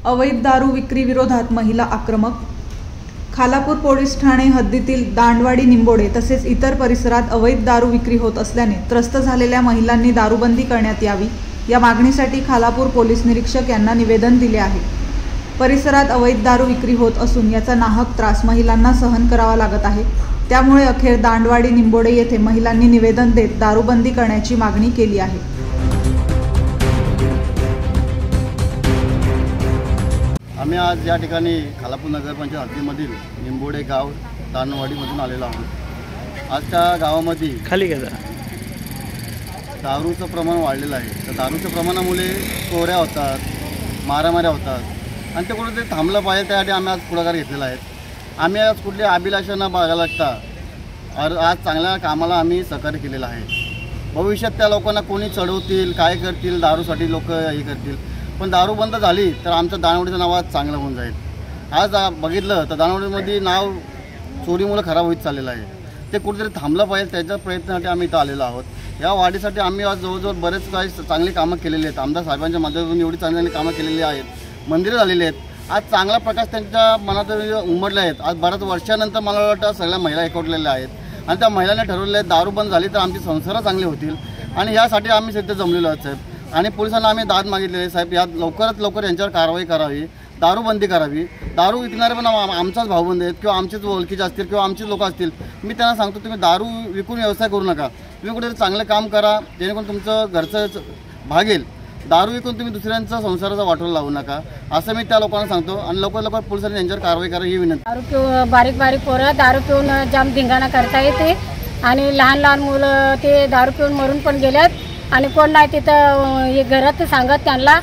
अवैध दारू विक्री विरोधात महिला आक्रमक. खालापूर पोलीस ठाणे हद्दीतील दांडवाडी निंबोडे तसेच इतर परिसरात अवैध दारू विक्री होत असल्याने त्रस्त झालेल्या महिलांनी दारूबंदी करण्यात यावी या मागणीसाठी खालापूर पोलीस निरीक्षक यांना निवेदन दिले आहे. परिसरात अवैध दारू विक्री होत असून याचा नाहक त्रास महिलांना सहन करावा लागत आहे. त्यामुळे अखेर दांडवाडी निंबोडे येथे महिलांनी निवेदन देत दारूबंदी करण्याची मागणी केली आहे. आम्ही आज या ठिकाणी खालापूर नगरपंचायत हद्दीमधील निंबोडे गाव दांडवाडीमधून आलेलो आहोत. आज त्या गावामध्ये खाली गेला दारूचं प्रमाण वाढलेलं आहे. तर दारूच्या प्रमाणामुळे चोऱ्या होतात, मारामाऱ्या होतात आणि ते कुठेतरी थांबलं पाहिजे. त्यासाठी आम्ही आज पुढाकार घेतलेला आहे. आम्ही आज कुठल्या अभिलाषा न बघायला लागता आज चांगल्या कामाला आम्ही सहकार्य केलेलं आहे. भविष्यात त्या लोकांना कोणी चढवतील, काय करतील, दारूसाठी लोक हे करतील, पण दारू बंद झाली तर आमचं दांडवाडीचं नाव आज चांगलं होऊन जाईल. आज बघितलं तर दांडवाडीमध्ये नाव चोरीमुळे खराब होत चाललेलं आहे. ते कुठेतरी थांबलं पाहिजे, त्याच्या प्रयत्नासाठी आम्ही इथं आलेलो आहोत. या वाढीसाठी आम्ही आज जवळजवळ बरेच काही चांगली कामं केलेली आहेत. आमदार साहेबांच्या माध्यमातून एवढी चांगली कामं केलेली आहेत. मंदिरं झालेली आहेत. आज चांगला प्रकाश त्यांच्या मनात उमटले आहेत. आज बऱ्याच वर्षानंतर मला वाटतं सगळ्या महिला एकवटलेल्या आहेत आणि त्या महिलांनी ठरवलेलं आहे दारू बंद झाली तर आमची संसार चांगले होतील आणि यासाठी आम्ही सध्या जमलेलो आहोत साहेब. आणि पोलिसांना आम्ही दाद मागितलेले साहेब, यात लवकरात लवकर यांच्यावर कारवाई करावी, दारूबंदी करावी. दारू विकणारे पण आमचाच भाऊबंद आहेत किंवा आमचेच ओळखीचे असतील किंवा आमचेच लोक असतील. मी त्यांना सांगतो तुम्ही दारू विकून व्यवसाय करू नका. तुम्ही कुठेतरी चांगलं काम करा जेणेकरून तुमचं घरचं भागेल. दारू विकून तुम्ही दुसऱ्यांचा संसाराचा वाटोळा लावू नका असं मी त्या लोकांना सांगतो आणि लवकर लवकर पोलिसांनी यांच्यावर कारवाई करा ही विनंती. दारू पिऊन बारीक बारीक पोरं दारू पिऊन जाम धिंगाणा करता येते आणि लहान लहान मुलं ते दारू पिऊन मरून पण गेल्यात आणि कोण नाही तिथं हे घरात सांगत त्यांना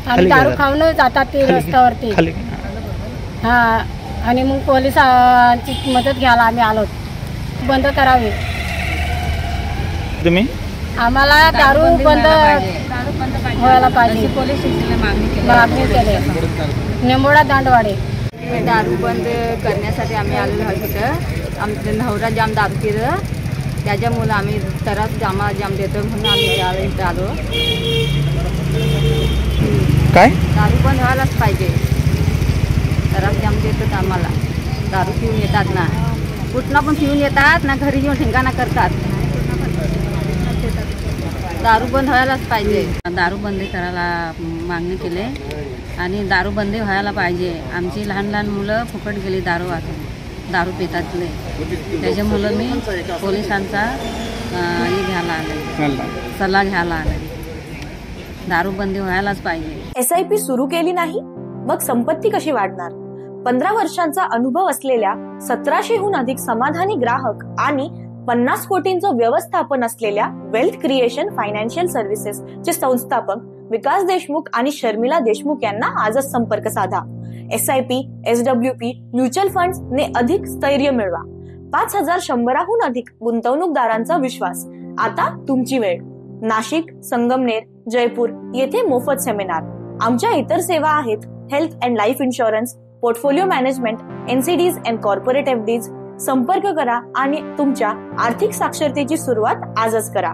आणि दारू खाऊन जातात ते रस्त्यावरती. हां आणि मग पोलिसांची मदत घ्यायला आम्ही आलो. बंद करावी. तुम्ही आम्हाला दारू बंद व्हायला पाहिजे. पोलीस मागणी केली. निंबोडा दांडवाडे दारू बंद करण्यासाठी आम्ही आलेलो आहोत. तिथं आमचं नवरा जाम दारू पिलं त्याच्यामुळं आम्ही त्रास जाम देतो म्हणून आम्ही इथं आलो. काय दारू बंद व्हायलाच पाहिजे. त्रास जाम देतात आम्हाला. दारू पिऊन येतात ना, कुठनं पण पिऊन येतात ना, घरी येऊन धिंगाणा करतात. दारू बंद व्हायलाच पाहिजे. दारू बंदी करायला मागणी केली आणि दारू बंदी व्हायला पाहिजे. आमची लहान लहान मुलं फुकट गेली दारू वाटून, दारू पितात. त्याच्यामुळं मी पोलिसांचा हे घ्यायला आले, सल्ला घ्यायला आले. दारूबंदी व्हायलाच पाहिजे. SIP सुरू केली नाही मग संपत्ती कशी वाढणार? 15 वर्षांचा अनुभव असलेल्या 1700हून अधिक समाधानी ग्राहक आणि 50 कोटींचं व्यवस्थापन असलेल्या वेल्थ क्रिएशन फायनान्शियल सर्व्हिसेस चे संस्थापक विकास देशमुख आणि शर्मिला देशमुख यांना आजच संपर्क साधा. SIP, SWP, म्युच्युअल फंड्स ने अधिक स्थैर्य मिळवा. 5100हून अधिक गुंतवणूकदारांचा विश्वास. आता तुमची वेळ. नाशिक, संगमनेर, जयपूर येथे मोफत सेमिनार. आमच्या इतर सेवा आहेत health and life insurance, portfolio management, NCDs and corporate FDs. संपर्क करा आणि तुमच्या आर्थिक साक्षरतेची सुरुवात आजच करा.